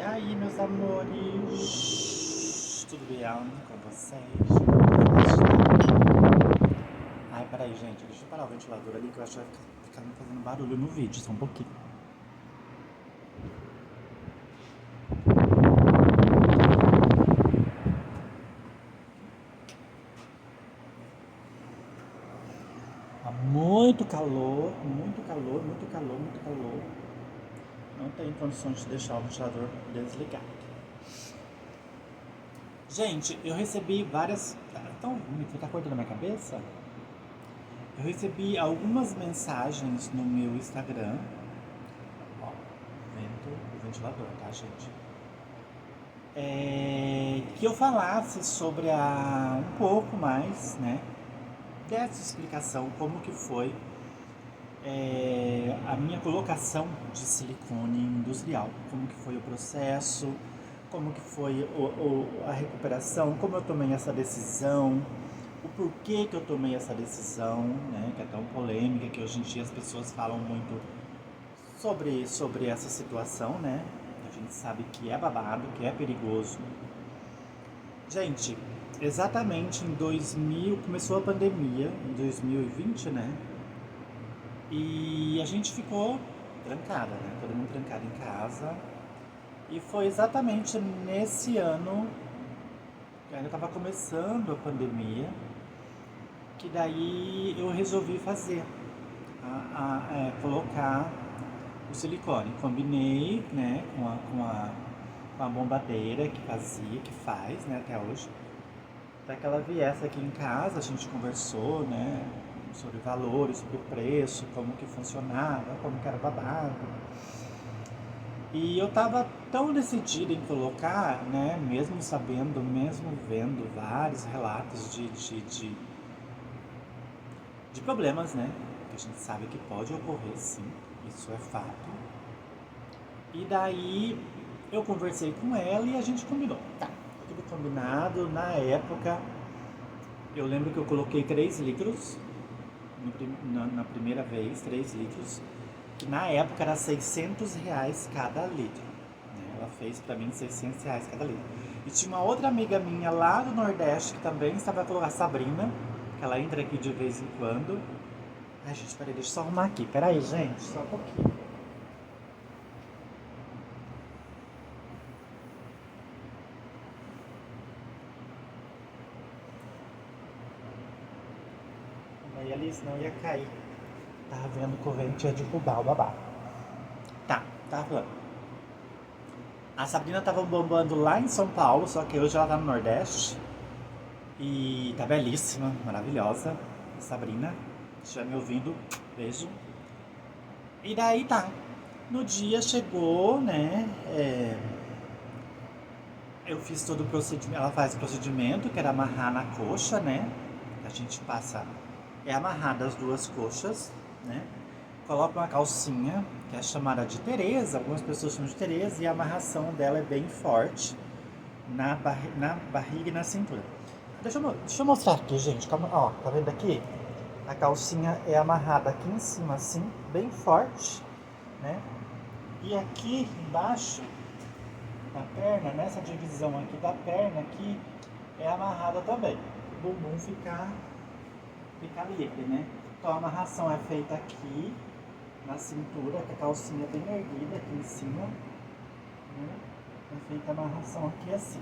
E aí, meus amores? Tudo bem com vocês? Ai, peraí, gente. Deixa eu parar o ventilador ali que eu acho que vai ficar me fazendo barulho no vídeo, só um pouquinho. Há muito calor, muito calor, muito calor, muito calor. Não tenho condições de deixar o ventilador desligado. Gente, eu recebi várias. Tão ruim, tá cortando a minha cabeça? Eu recebi algumas mensagens no meu Instagram. Ó, vento o ventilador, tá, gente? Que eu falasse sobre um pouco mais, né, dessa explicação, como que foi a minha colocação de silicone industrial, como que foi o processo, como que foi a recuperação, como eu tomei essa decisão, o porquê que eu tomei essa decisão, né, que é tão polêmica, que hoje em dia as pessoas falam muito sobre essa situação, né? A gente sabe que é babado, que é perigoso. Gente, exatamente em 2000, começou a pandemia, em 2020, né? E a gente ficou trancada, né? Todo mundo trancado em casa. E foi exatamente nesse ano, que ainda estava começando a pandemia, que daí eu resolvi fazer, colocar o silicone. Combinei, né, com a bombadeira que faz, né, até hoje. Para que ela viesse aqui em casa, a gente conversou, né, sobre valores, sobre preço, como que funcionava, como que era babado. E eu tava tão decidida em colocar, né, mesmo sabendo, mesmo vendo vários relatos de problemas, né, que a gente sabe que pode ocorrer sim, isso é fato. E daí eu conversei com ela e a gente combinou. Tá, tudo combinado. Na época, eu lembro que eu coloquei 3 litros na primeira vez, 3 litros, que na época era R$ 600 cada litro. Né? Ela fez pra mim R$ 600 cada litro. E tinha uma outra amiga minha lá do Nordeste que também estava a colocar, a Sabrina, que ela entra aqui de vez em quando. Ai, gente, peraí, deixa eu só arrumar aqui. Peraí, gente, só um pouquinho. Aí ali, senão ia cair. Tava vendo que o vento ia derrubar o babá. Tá, tava falando. A Sabrina tava bombando lá em São Paulo, só que hoje ela tá no Nordeste. E tá belíssima, maravilhosa. Sabrina, se estiver me ouvindo, beijo. E daí tá. No dia chegou, né? Eu fiz todo o procedimento. Ela faz o procedimento, que era amarrar na coxa, né? A gente passa. É amarrada as duas coxas, né? Coloca uma calcinha, que é chamada de Tereza, algumas pessoas chamam de Tereza, e a amarração dela é bem forte na barriga e na cintura. Deixa eu mostrar aqui, gente. Calma, ó, tá vendo aqui? A calcinha é amarrada aqui em cima, assim, bem forte, né? E aqui embaixo, na perna, nessa divisão aqui da perna, aqui, é amarrada também. O bumbum fica livre, né? Então a amarração é feita aqui, na cintura, com a calcinha bem erguida aqui em cima, né? É feita a amarração aqui assim.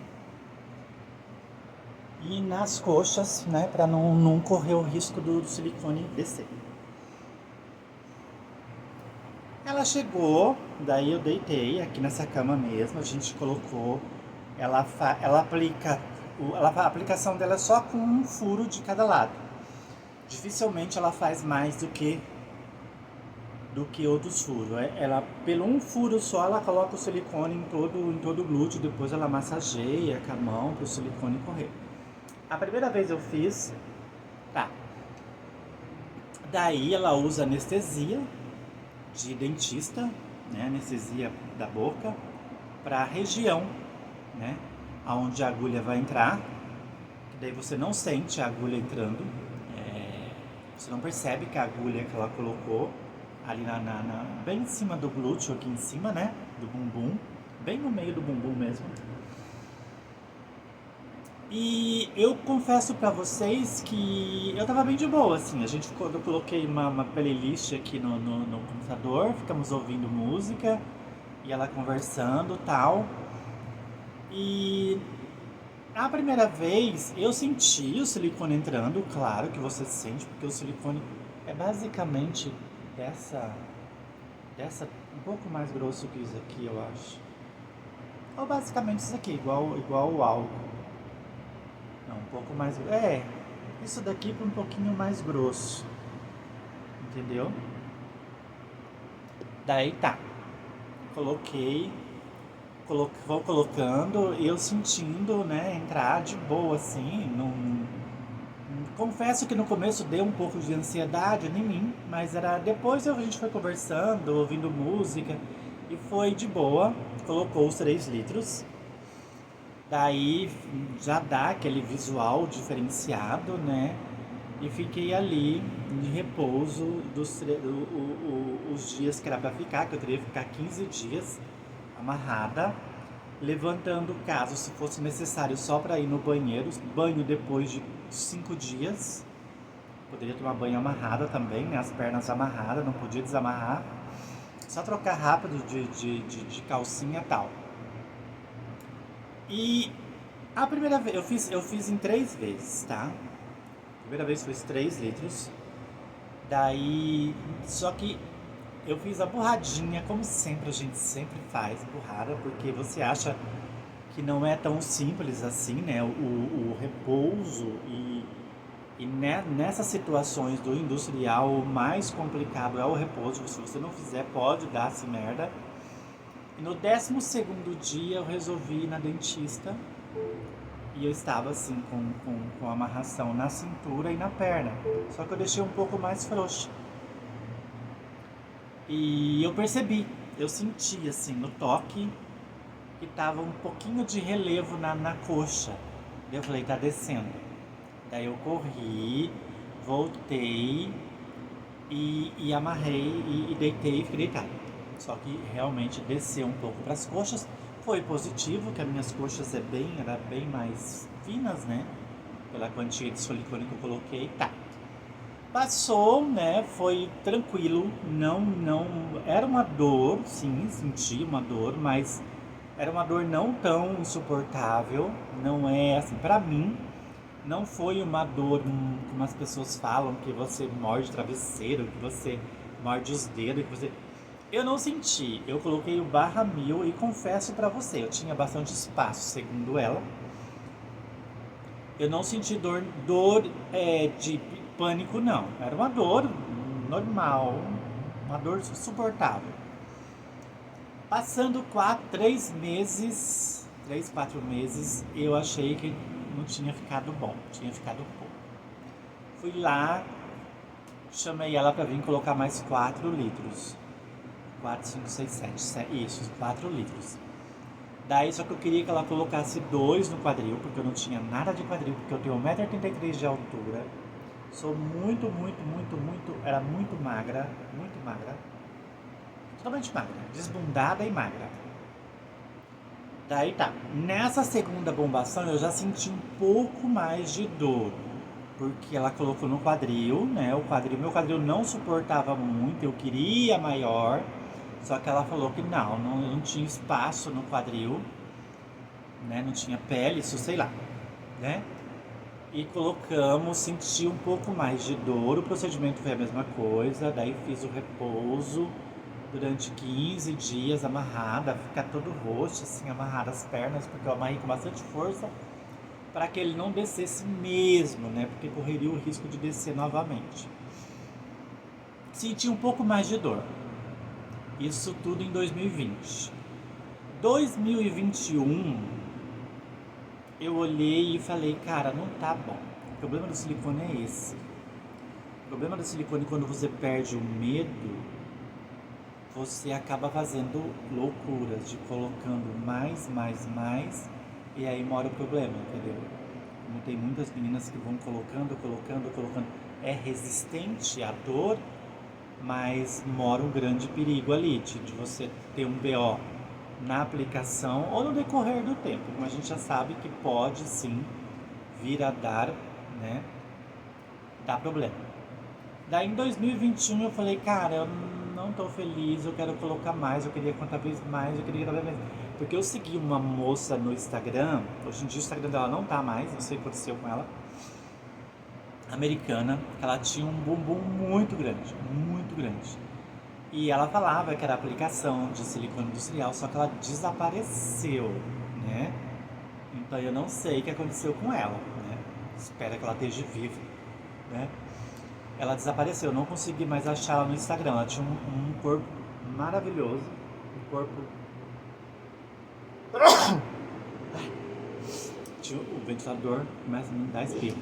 E nas coxas, né, para não correr o risco do silicone descer. Ela chegou, daí eu deitei aqui nessa cama mesmo, a gente colocou, ela aplica, a aplicação dela é só com um furo de cada lado. Dificilmente ela faz mais do que outros furos. Ela, pelo um furo só, ela coloca o silicone em todo o glúteo, depois ela massageia com a mão para o silicone correr. A primeira vez eu fiz, tá. Daí ela usa anestesia de dentista, né, anestesia da boca, para a região, né, aonde a agulha vai entrar, que daí você não sente a agulha entrando, você não percebe que a agulha que ela colocou ali bem em cima do glúteo, aqui em cima, né, do bumbum, bem no meio do bumbum mesmo. E eu confesso pra vocês que eu tava bem de boa, assim. Eu coloquei uma playlist aqui no computador, ficamos ouvindo música e ela conversando e tal. E a primeira vez eu senti o silicone entrando, claro que você sente, porque o silicone é basicamente dessa, dessa um pouco mais grosso que isso aqui, eu acho. Ou basicamente isso aqui, igual o álcool. Não, um pouco mais. É, isso daqui para um pouquinho mais grosso. Entendeu? Daí tá. Coloquei. Vou colocando, eu sentindo, né, entrar de boa assim. Confesso que no começo deu um pouco de ansiedade em mim, mas era depois a gente foi conversando, ouvindo música e foi de boa. Colocou os 3 litros. Daí já dá aquele visual diferenciado, né? E fiquei ali em repouso os dias que era pra ficar, que eu teria que ficar 15 dias amarrada, levantando caso se fosse necessário só para ir no banheiro, banho depois de 5 dias. Poderia tomar banho amarrada também, né? As pernas amarradas, não podia desamarrar. Só trocar rápido de calcinha e tal. E a primeira vez, eu fiz em 3 vezes, tá? A primeira vez foi 3 litros. Daí, só que eu fiz a burradinha, como sempre, a gente sempre faz burrada, porque você acha que não é tão simples assim, né? O repouso nessas situações do industrial, o mais complicado é o repouso. Se você não fizer, pode dar assim merda. E no 12º dia eu resolvi ir na dentista e eu estava assim com amarração na cintura e na perna. Só que eu deixei um pouco mais frouxo. E eu percebi, eu senti assim no toque que tava um pouquinho de relevo na coxa. Daí eu falei, tá descendo. Daí eu corri, voltei e amarrei e deitei e fiquei deitado. Só que realmente desceu um pouco para as coxas. Foi positivo, que as minhas coxas era bem mais finas, né? Pela quantia de silicone que eu coloquei, tá. Passou, né? Foi tranquilo. Não. Era uma dor, sim, senti uma dor, mas era uma dor não tão insuportável. Não é assim, pra mim, não foi uma dor como as pessoas falam, que você morde o travesseiro, que você morde os dedos, que você. Eu não senti. Eu coloquei o barra 1000 e confesso pra você, eu tinha bastante espaço, segundo ela. Eu não senti dor de pânico, não. Era uma dor normal, uma dor suportável. Passando 3, 4 meses, eu achei que não tinha ficado bom, tinha ficado pouco. Fui lá, chamei ela para vir colocar mais 4 litros. 4, 5, 6, 7, isso, 4 litros. Daí só que eu queria que ela colocasse 2 no quadril, porque eu não tinha nada de quadril, porque eu tenho 1,83 m de altura. Sou era muito magra, totalmente magra, desbundada e magra. Daí tá, nessa segunda bombação eu já senti um pouco mais de dor, porque ela colocou no quadril, né? Meu quadril não suportava muito, eu queria maior, só que ela falou que não tinha espaço no quadril, né? Não tinha pele, isso sei lá, né? E colocamos, senti um pouco mais de dor, o procedimento foi a mesma coisa, daí fiz o repouso durante 15 dias amarrada, ficar todo roxo, assim, amarrada as pernas, porque eu amarrei com bastante força para que ele não descesse mesmo, né? Porque correria o risco de descer novamente. Senti um pouco mais de dor. Isso tudo em 2020. 2021, eu olhei e falei, cara, não tá bom. O problema do silicone é esse. O problema do silicone, quando você perde o medo, você acaba fazendo loucuras, de colocando mais, e aí mora o problema, entendeu? Como tem muitas meninas que vão colocando, é resistente à dor, mas mora um grande perigo ali, de você ter um BO, na aplicação ou no decorrer do tempo, mas a gente já sabe que pode sim vir a dar, né, dar problema. Daí em 2021 eu falei, cara, eu não tô feliz, eu quero colocar mais, eu queria cada vez mais, eu queria cada vez mais. Porque eu segui uma moça no Instagram, hoje em dia o Instagram dela não tá mais, não sei o que aconteceu com ela, americana, que ela tinha um bumbum muito grande, muito grande. E ela falava que era aplicação de silicone industrial, só que ela desapareceu, né? Então eu não sei o que aconteceu com ela, né? Espero que ela esteja viva, né? Ela desapareceu, não consegui mais achar ela no Instagram. Ela tinha um corpo maravilhoso, um corpo... Tinha o ventilador, começa a me dar espirro.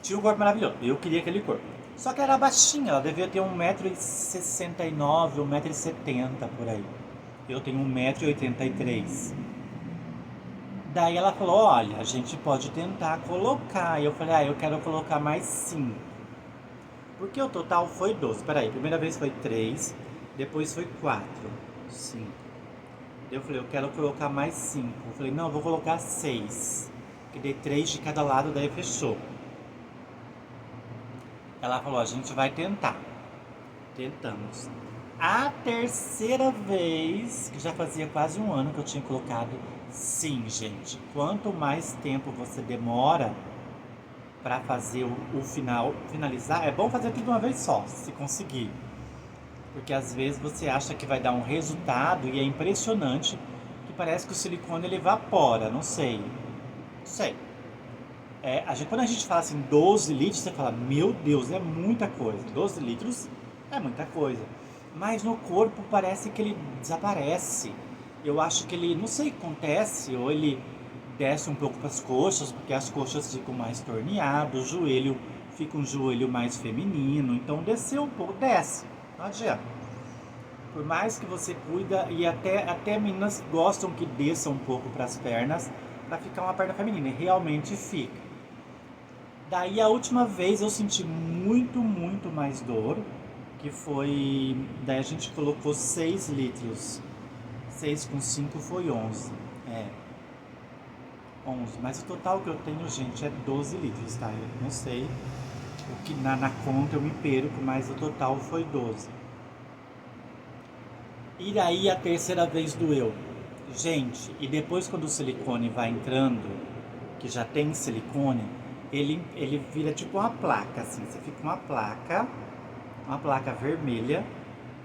Tinha um corpo maravilhoso, eu queria aquele corpo. Só que era baixinha, ela devia ter 1,69m, 1,70m por aí. Eu tenho 1,83m. Daí ela falou, olha, a gente pode tentar colocar. E eu falei, eu quero colocar mais 5. Porque o total foi 12. Peraí, primeira vez foi 3, depois foi 4, 5. Eu falei, eu quero colocar mais 5. Eu falei, não, eu vou colocar 6. Que dei 3 de cada lado, daí fechou. Ela falou, a gente vai tentar. Tentamos. A terceira vez, que já fazia quase um ano que eu tinha colocado, sim, gente. Quanto mais tempo você demora para fazer o finalizar, é bom fazer tudo de uma vez só, se conseguir. Porque às vezes você acha que vai dar um resultado e é impressionante, que parece que o silicone ele evapora, não sei. Não sei. Quando a gente fala assim 12 litros, você fala, meu Deus, é muita coisa. 12 litros é muita coisa. Mas no corpo parece que ele desaparece. Eu acho que ele, não sei o que acontece, ou ele desce um pouco para as coxas, porque as coxas ficam mais torneadas, o joelho fica um joelho mais feminino, então desceu um pouco, desce, não adianta. Por mais que você cuida, e até meninas gostam que desça um pouco para as pernas, para ficar uma perna feminina, e realmente fica. Daí a última vez eu senti muito, muito mais dor, que foi, daí a gente colocou 6 litros, 6 com 5 foi 11, 11, mas o total que eu tenho, gente, é 12 litros, tá? Eu não sei, o que na conta eu me perco, mas o total foi 12. E daí a terceira vez doeu. Gente, e depois quando o silicone vai entrando, que já tem silicone, ele vira tipo uma placa, assim, você fica uma placa vermelha,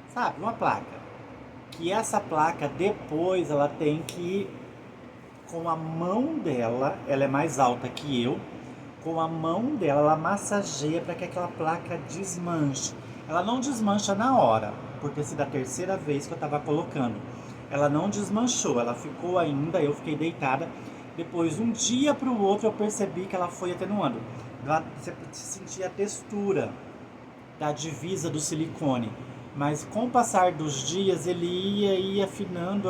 sabe? Uma placa. Que essa placa depois ela tem que, com a mão dela, ela é mais alta que eu, com a mão dela ela massageia para que aquela placa desmanche. Ela não desmancha na hora, por ter sido a terceira vez que eu estava colocando. Ela não desmanchou, ela ficou ainda, eu fiquei deitada. Depois, um dia para o outro, eu percebi que ela foi atenuando. Você sentia a textura da divisa do silicone. Mas com o passar dos dias, ele ia afinando,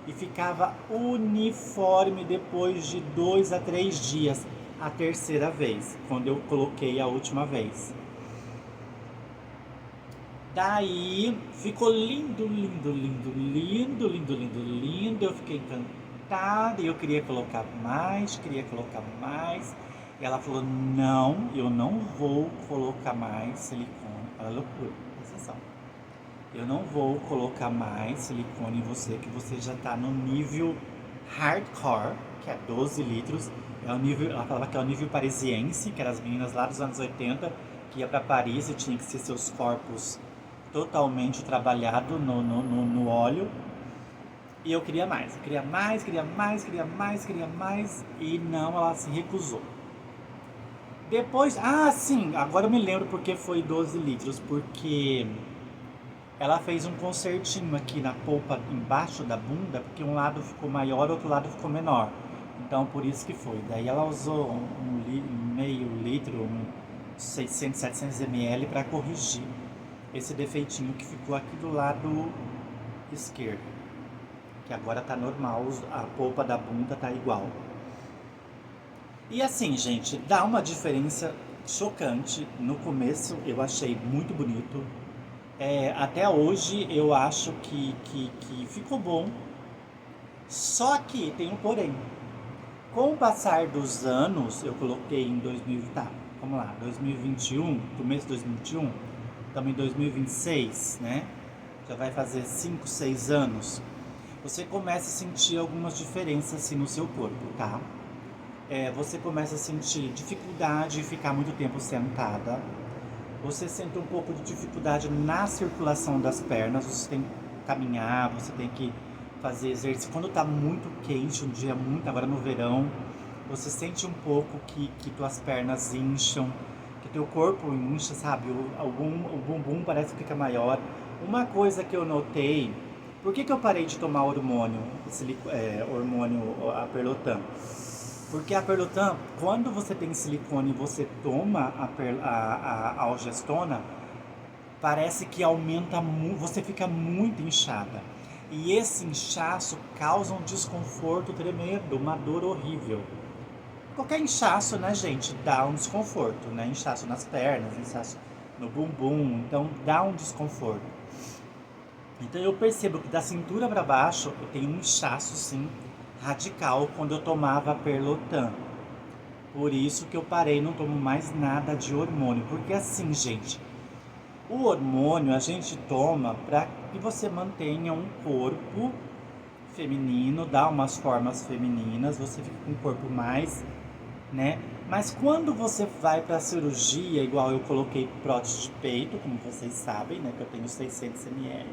e ficava uniforme depois de 2 a 3 dias, a terceira vez, quando eu coloquei a última vez. Daí ficou lindo, lindo, lindo, lindo, lindo, lindo, lindo. Eu fiquei encantada e eu queria colocar mais. E ela falou, não, eu não vou colocar mais silicone. Olha a loucura, presta atenção. Eu não vou colocar mais silicone em você, que você já tá no nível hardcore, que é 12 litros. É o nível, ela falava que é o nível parisiense, que eram as meninas lá dos anos 80, que ia pra Paris e tinha que ser seus corpos totalmente trabalhado no óleo. E eu queria mais, e não, ela se recusou. Depois, sim, agora eu me lembro porque foi 12 litros, porque ela fez um concertinho aqui na polpa embaixo da bunda, porque um lado ficou maior, outro lado ficou menor. Então por isso que foi. Daí ela usou meio litro, 600, 700 ml para corrigir esse defeitinho que ficou aqui do lado esquerdo, que agora tá normal, a polpa da bunda tá igual. E assim, gente, dá uma diferença chocante. No começo eu achei muito bonito, Até hoje eu acho que ficou bom, só que tem um porém. Com o passar dos anos, eu coloquei em 2000, tá, vamos lá, 2021, começo de 2021, estamos em 2026, né? Já vai fazer 5, 6 anos. Você começa a sentir algumas diferenças assim no seu corpo, tá? Você começa a sentir dificuldade de ficar muito tempo sentada. Você sente um pouco de dificuldade na circulação das pernas. Você tem que caminhar, você tem que fazer exercício. Quando tá muito quente, um dia muito, agora no verão, você sente um pouco que tuas pernas incham, que teu corpo incha, sabe? O bumbum parece que fica maior. Uma coisa que eu notei, por que eu parei de tomar hormônio, hormônio, a Perlotan? Porque a Perlotan, quando você tem silicone e você toma a algestona, parece que aumenta muito, você fica muito inchada. E esse inchaço causa um desconforto tremendo, uma dor horrível. Qualquer inchaço, né, gente, dá um desconforto, né? Inchaço nas pernas, inchaço no bumbum, então dá um desconforto. Então eu percebo que da cintura para baixo eu tenho um inchaço, sim, radical quando eu tomava Perlotan. Por isso que eu parei, não tomo mais nada de hormônio. Porque assim, gente, o hormônio a gente toma para que você mantenha um corpo feminino, dá umas formas femininas, você fica com um corpo mais, né? Mas quando você vai para a cirurgia, igual eu coloquei prótese de peito, como vocês sabem, né? Que eu tenho 600 ml.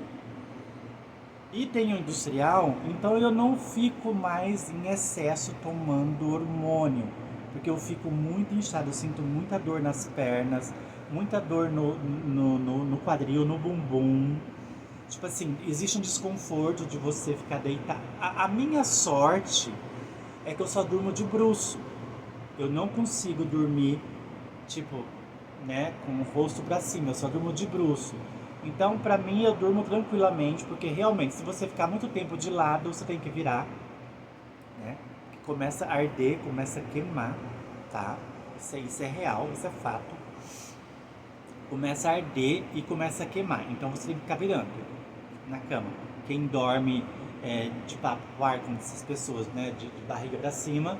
E tenho industrial, então eu não fico mais em excesso tomando hormônio, porque eu fico muito inchado, eu sinto muita dor nas pernas, muita dor no quadril, no bumbum. Tipo assim, existe um desconforto de você ficar deitado. A minha sorte é que eu só durmo de bruço. Eu não consigo dormir, tipo, né, com o rosto para cima, eu só durmo de bruço. Então, pra mim, eu durmo tranquilamente, porque realmente, se você ficar muito tempo de lado, você tem que virar, né? Começa a arder, começa a queimar, tá? Isso é real, isso é fato. Começa a arder e começa a queimar. Então, você tem que ficar virando na cama. Quem dorme de papo com essas pessoas, né, de barriga pra cima,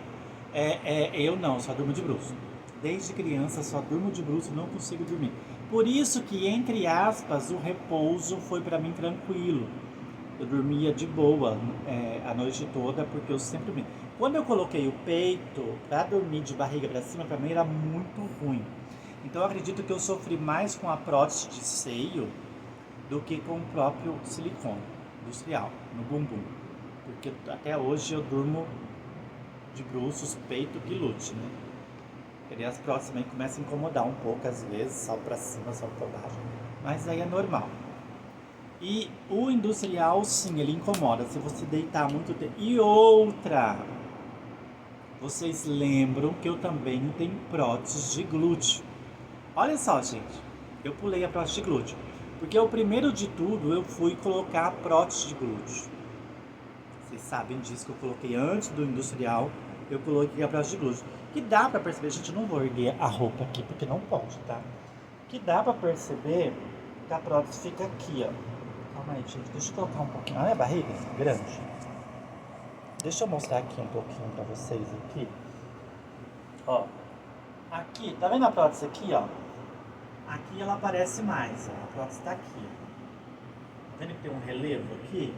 eu não, só durmo de bruço. Desde criança só durmo de bruço, não consigo dormir. Por isso que, entre aspas, o repouso foi para mim tranquilo. Eu dormia de boa a noite toda, porque eu sempre dormi. Quando eu coloquei o peito para dormir de barriga para cima, para mim era muito ruim. Então eu acredito que eu sofri mais com a prótese de seio do que com o próprio silicone industrial no bumbum. Porque até hoje eu durmo de bruços, peito que lute, né? E as próteses também começam a incomodar um pouco às vezes, salto pra cima, salto pra baixo. Mas aí é normal. E o industrial, sim, ele incomoda se você deitar muito tempo. E outra, vocês lembram que eu também tenho prótese de glúteo. Olha só, gente, eu pulei a prótese de glúteo. Porque o primeiro de tudo eu fui colocar a prótese de glúteo. Vocês sabem disso que eu coloquei antes do industrial, eu coloquei a prótese de glúteo. Que dá pra perceber, gente, eu não vou erguer a roupa aqui porque não pode, tá? Que dá pra perceber que a prótese fica aqui, ó. Calma aí, gente, deixa eu colocar um pouquinho. Olha a barriga, grande. Deixa eu mostrar aqui um pouquinho pra vocês aqui. Ó, aqui, tá vendo a prótese aqui, ó? Aqui ela aparece mais, ó. A prótese tá aqui. Tá vendo que tem um relevo aqui?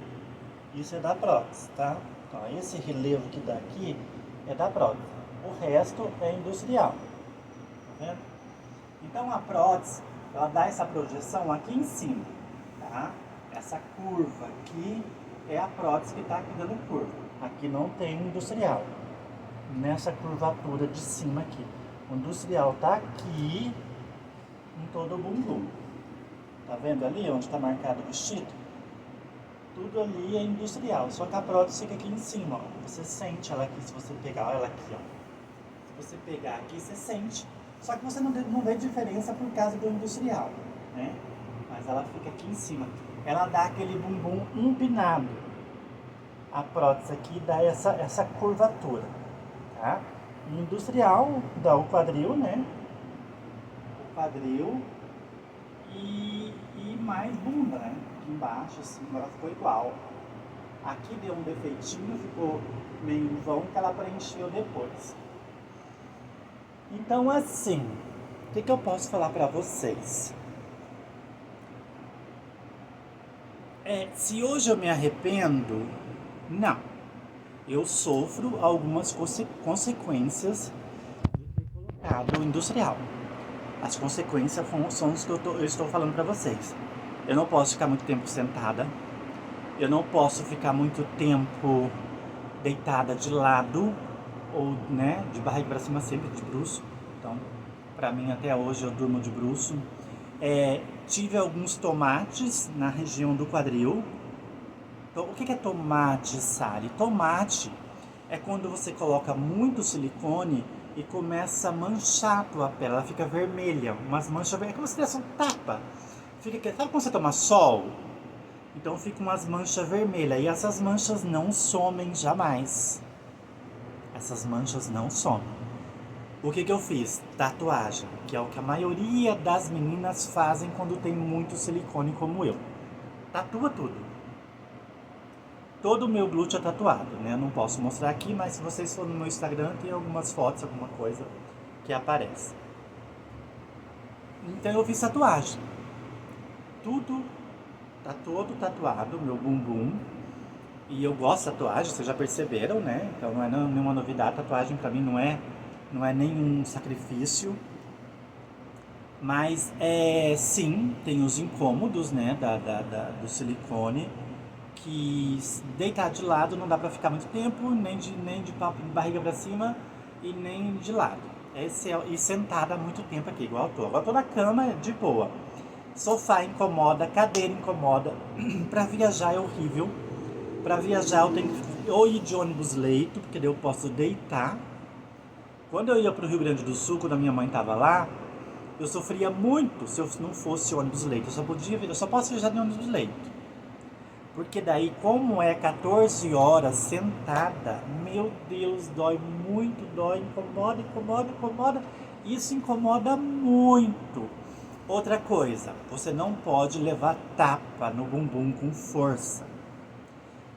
Isso é da prótese, tá? Então, esse relevo que dá aqui é da prótese. O resto é industrial. Tá vendo? Então a prótese, ela dá essa projeção aqui em cima, tá? Essa curva aqui é a prótese que está aqui dando curva. Aqui não tem industrial. Nessa curvatura de cima aqui. O industrial está aqui em todo o bumbum. Tá vendo ali onde está marcado o vestido? Tudo ali é industrial, só que a prótese fica aqui em cima, ó. Você sente ela aqui, se você pegar ela aqui, ó. Se você pegar aqui, você sente. Só que você não vê diferença por causa do industrial, né? Mas ela fica aqui em cima. Ela dá aquele bumbum empinado. A prótese aqui dá essa curvatura, tá? E industrial dá o quadril, né? O quadril e e mais bunda, né? Aqui embaixo, assim, agora ficou igual. Aqui deu um defeitinho, ficou meio em vão, que ela preencheu depois. Então, assim, o que eu posso falar pra vocês? Se hoje eu me arrependo, não. Eu sofro algumas consequências de ter colocado industrial. As consequências são as que eu estou falando pra vocês. Eu não posso ficar muito tempo sentada. Eu não posso ficar muito tempo deitada de lado ou, né, de barriga para cima, sempre de bruço. Então, pra mim, até hoje eu durmo de bruço. Tive alguns tomates na região do quadril. Então, o que é tomate, Sari? Tomate é quando você coloca muito silicone e começa a manchar a tua pele. Ela fica vermelha, umas manchas vermelhas. É como se tivesse um tapa. Sabe quando você toma sol? Então ficam umas manchas vermelhas. E essas manchas não somem jamais. Essas manchas não somem. O que eu fiz? Tatuagem, que é o que a maioria das meninas fazem quando tem muito silicone como eu. Tatua tudo. Todo o meu glúteo é tatuado, né? Eu não posso mostrar aqui, mas se vocês forem no meu Instagram, tem algumas fotos, alguma coisa que aparece. Então eu fiz tatuagem. Tudo tá todo tatuado, meu bumbum. E eu gosto de tatuagem, vocês já perceberam, né? Então não é nenhuma novidade, tatuagem pra mim não é nenhum sacrifício. Mas sim, tem os incômodos, né, do silicone, que deitar de lado não dá pra ficar muito tempo, nem de barriga pra cima e nem de lado. E sentada há muito tempo aqui, igual eu tô. Agora eu tô na cama, de boa. Sofá incomoda, cadeira incomoda. Pra viajar é horrível. Pra viajar eu tenho que ou ir de ônibus leito, porque daí eu posso deitar. Quando eu ia pro Rio Grande do Sul, quando a minha mãe tava lá, eu sofria muito se eu não fosse ônibus leito. Eu só posso viajar de ônibus leito. Porque daí, como é 14 horas sentada, meu Deus, dói muito, incomoda. Isso incomoda muito. Outra coisa, você não pode levar tapa no bumbum com força.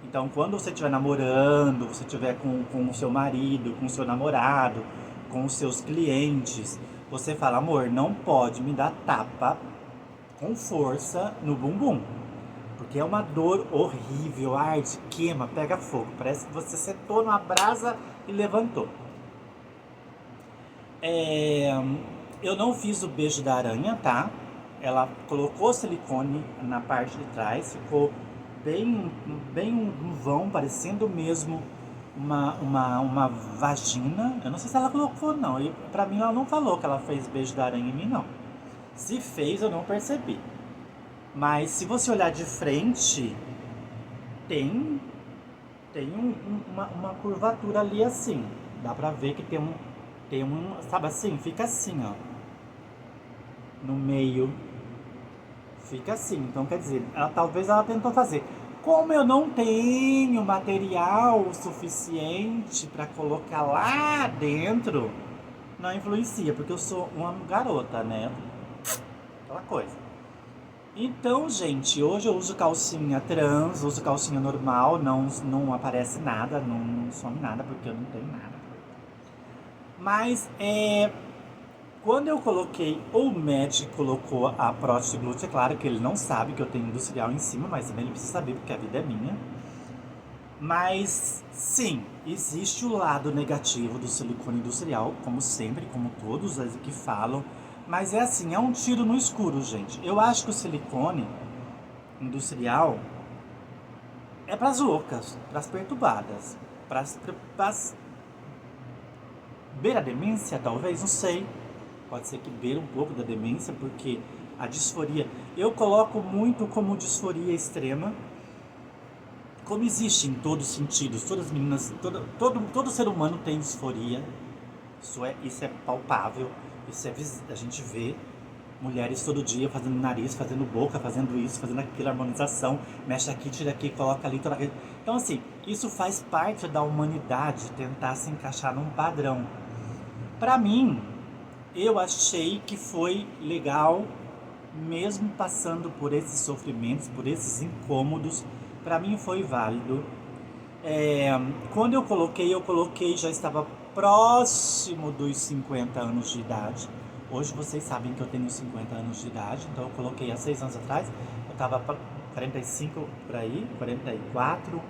Então, quando você estiver namorando, você estiver com o seu marido, com o seu namorado, com os seus clientes, você fala, amor, não pode me dar tapa com força no bumbum. Porque é uma dor horrível, arde, queima, pega fogo. Parece que você sentou numa brasa e levantou. Eu não fiz o beijo da aranha, tá? Ela colocou silicone na parte de trás, ficou bem um vão, parecendo mesmo uma vagina. Eu não sei se ela colocou, não. E pra mim ela não falou que ela fez beijo da aranha em mim, não. Se fez, eu não percebi. Mas se você olhar de frente, tem uma curvatura ali assim. Dá pra ver que tem um, sabe assim? Fica assim, ó. No meio. Fica assim. Então quer dizer, talvez ela tentou fazer. Como eu não tenho material suficiente pra colocar lá dentro, não influencia, porque eu sou uma garota, né? Aquela coisa. Então, gente, hoje eu uso calcinha trans, uso calcinha normal, não aparece nada, não some nada, porque eu não tenho nada. Mas, quando eu coloquei, o médico colocou a prótese glútea, é claro que ele não sabe que eu tenho industrial em cima, mas também ele precisa saber, porque a vida é minha. Mas, sim, existe o lado negativo do silicone industrial, como sempre, como todos as que falam. Mas é assim, é um tiro no escuro, gente. Eu acho que o silicone industrial é pras loucas, pras perturbadas, pras beira a demência, talvez, não sei. Pode ser que beira um pouco da demência, porque a disforia... Eu coloco muito como disforia extrema, como existe em todos os sentidos. Todas as meninas, todo ser humano tem disforia. Isso é palpável. A gente vê mulheres todo dia fazendo nariz, fazendo boca, fazendo isso, fazendo aquilo, harmonização, mexe aqui, tira aqui, coloca ali, toda aqui. Então assim, isso faz parte da humanidade, tentar se encaixar num padrão. Pra mim, eu achei que foi legal mesmo passando por esses sofrimentos, por esses incômodos, para mim foi válido. Quando eu coloquei, já estava próximo dos 50 anos de idade. Hoje vocês sabem que eu tenho 50 anos de idade, então eu coloquei há 6 anos atrás, eu estava 45 por aí, 44.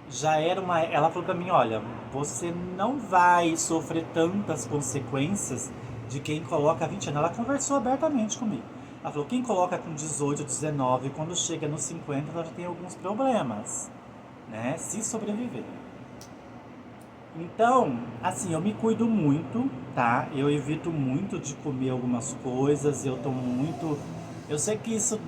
Já era uma. Ela falou pra mim: olha, você não vai sofrer tantas consequências de quem coloca 20 anos. Ela conversou abertamente comigo. Ela falou: quem coloca com 18, 19, quando chega nos 50, ela já tem alguns problemas, né? Se sobreviver. Então, assim, eu me cuido muito, tá? Eu evito muito de comer algumas coisas, eu tô muito. Eu sei que isso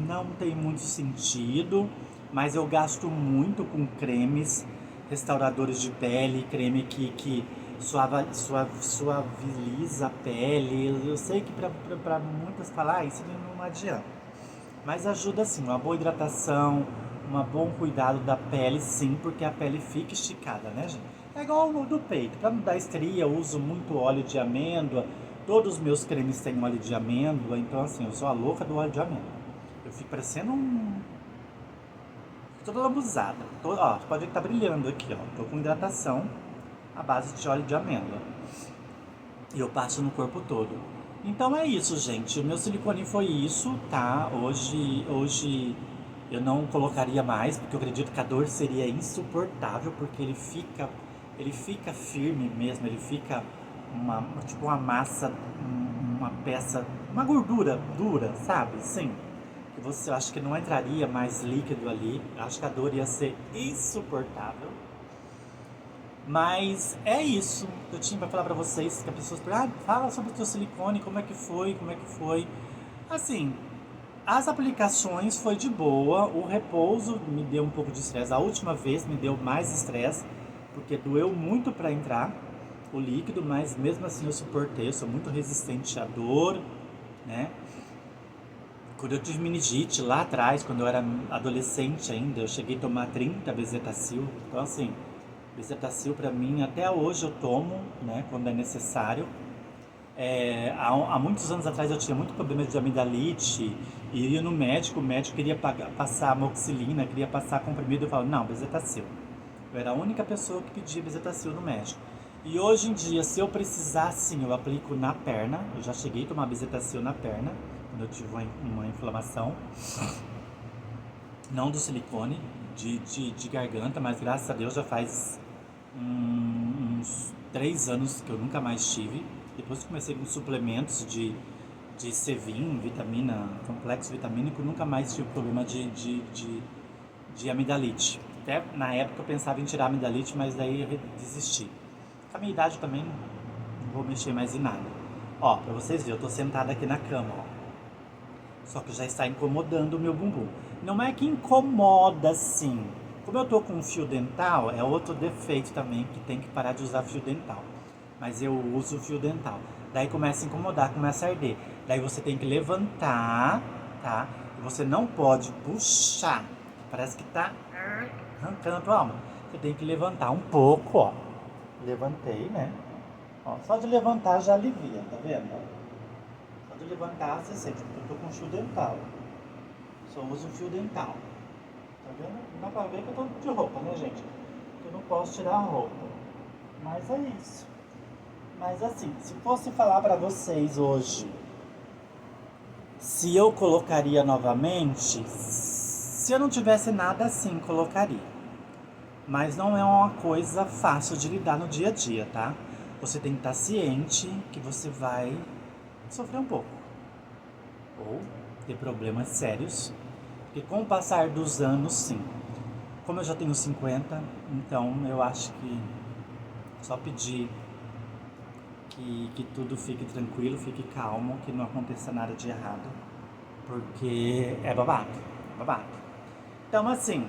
não tem muito sentido, mas eu gasto muito com cremes, restauradores de pele, creme que suaviza a pele. Eu sei que pra muitas falar, isso não adianta. Mas ajuda sim, uma boa hidratação, um bom cuidado da pele, sim, porque a pele fica esticada, né, gente? É igual o do peito. Para não dar estria, eu uso muito óleo de amêndoa. Todos os meus cremes têm óleo de amêndoa, então assim, eu sou a louca do óleo de amêndoa. Eu fico parecendo um. Toda lambuzada. Ó, você pode ver que tá brilhando aqui, ó. Tô com hidratação à base de óleo de amêndoa. E eu passo no corpo todo. Então é isso, gente. O meu silicone foi isso, tá? Hoje eu não colocaria mais, porque eu acredito que a dor seria insuportável, porque ele fica firme mesmo, ele fica tipo uma massa, uma peça, uma gordura dura, sabe? Sim. Que você acha que não entraria mais líquido ali. Acho que a dor ia ser insuportável. Mas é isso que eu tinha pra falar pra vocês, que as pessoas perguntam, fala sobre o teu silicone, como é que foi. Assim, as aplicações foi de boa, o repouso me deu um pouco de estresse. A última vez me deu mais estresse, porque doeu muito pra entrar o líquido, mas mesmo assim eu suportei, eu sou muito resistente à dor, né? Quando eu tive meningite lá atrás, quando eu era adolescente ainda, eu cheguei a tomar 30 bezetacil, então assim, bezetacil para mim, até hoje eu tomo, né, quando é necessário. Há muitos anos atrás eu tinha muito problema de amidalite, e ia no médico, o médico queria passar amoxicilina, queria passar comprimido, eu falo, não, bezetacil. Eu era a única pessoa que pedia bezetacil no médico. E hoje em dia, se eu precisar, sim, eu aplico na perna. Eu já cheguei a tomar bezetacil na perna, quando eu tive uma inflamação. Não do silicone, de garganta, mas graças a Deus já faz uns 3 anos que eu nunca mais tive. Depois que comecei com suplementos de Cevin, vitamina, complexo vitamínico, nunca mais tive problema de amidalite. Até na época eu pensava em tirar a amidalite, mas daí eu desisti. Com a minha idade também não vou mexer mais em nada. Ó, pra vocês verem, eu tô sentada aqui na cama, ó. Só que já está incomodando o meu bumbum. Não é que incomoda sim. Como eu tô com fio dental, é outro defeito também, que tem que parar de usar fio dental. Mas eu uso fio dental. Daí começa a incomodar, começa a arder. Daí você tem que levantar, tá? E você não pode puxar. Parece que tá arrancando a tua alma. Você tem que levantar um pouco, ó. Levantei, né? Ó, só de levantar já alivia, tá vendo? Só de levantar você sente. Eu tô com fio dental. Só uso fio dental. Tá vendo? Não dá pra ver que eu tô de roupa, né, gente? Eu não posso tirar a roupa. Mas é isso. Mas assim, se fosse falar pra vocês hoje, se eu colocaria novamente, se eu não tivesse nada assim, colocaria. Mas não é uma coisa fácil de lidar no dia a dia, tá? Você tem que estar ciente que você vai sofrer um pouco. Ou ter problemas sérios. Porque com o passar dos anos, sim. Como eu já tenho 50, então eu acho que só pedir que tudo fique tranquilo, fique calmo, que não aconteça nada de errado. Porque é babado, babado. Então assim,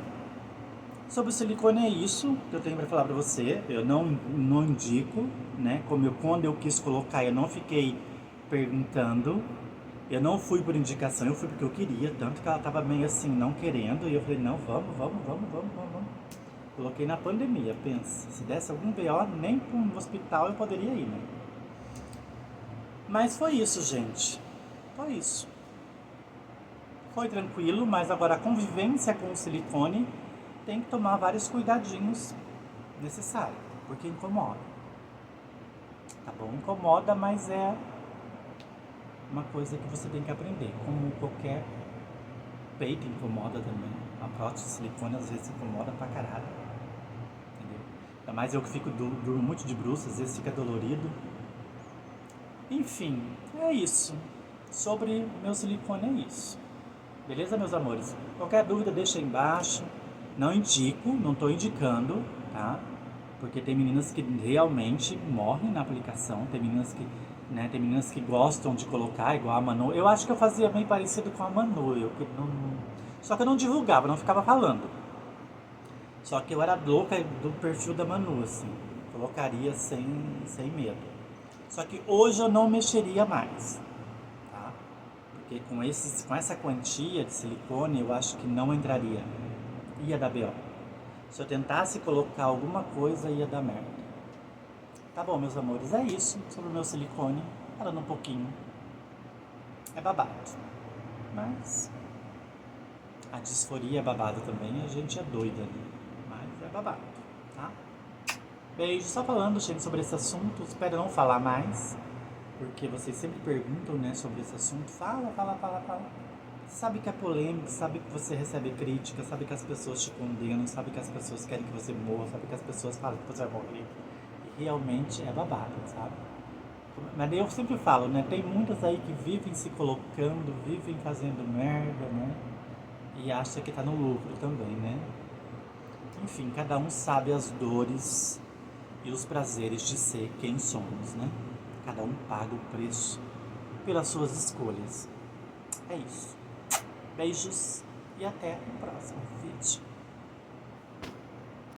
sobre o silicone é isso que eu tenho para falar para você. Eu não indico, né? Quando eu quis colocar, eu não fiquei perguntando. Eu não fui por indicação, eu fui porque eu queria. Tanto que ela tava meio assim, não querendo. E eu falei, não, vamos. Coloquei na pandemia, pensa. Se desse algum BO, nem para um hospital eu poderia ir, né? Mas foi isso, gente. Foi isso. Foi tranquilo, mas agora a convivência com o silicone tem que tomar vários cuidadinhos necessários, porque incomoda. Tá bom? Incomoda, mas é uma coisa que você tem que aprender. Como qualquer peito incomoda também. A prótese de silicone às vezes incomoda pra caralho. Entendeu? Ainda mais eu que fico durmo muito de bruços, às vezes fica dolorido. Enfim, é isso. Sobre o meu silicone é isso. Beleza, meus amores? Qualquer dúvida deixa aí embaixo. Não indico, não tô indicando, tá? Porque tem meninas que realmente morrem na aplicação, tem meninas que, né, tem meninas que gostam de colocar, igual a Manu. Eu acho que eu fazia bem parecido com a Manu, só que eu não divulgava, não ficava falando. Só que eu era louca do perfil da Manu, assim, colocaria sem medo. Só que hoje eu não mexeria mais, tá? Porque com essa quantia de silicone, eu acho que não entraria, ia dar B.O. Se eu tentasse colocar alguma coisa, ia dar merda. Tá bom, meus amores, é isso sobre o meu silicone. Falando um pouquinho. É babado. Mas a disforia é babado também. A gente é doida, né? Mas é babado, tá? Beijo. Só falando, gente, sobre esse assunto. Espero não falar mais. Porque vocês sempre perguntam, né, sobre esse assunto. Fala. Sabe que é polêmico, sabe que você recebe crítica, sabe que as pessoas te condenam, sabe que as pessoas querem que você morra, sabe que as pessoas falam que você vai morrer. E realmente é babado, sabe? Mas daí eu sempre falo, né? Tem muitas aí que vivem se colocando, vivem fazendo merda, né? E acha que tá no lucro também, né? Enfim, cada um sabe as dores e os prazeres de ser quem somos, né? Cada um paga o preço pelas suas escolhas. É isso. Beijos e até o próximo vídeo.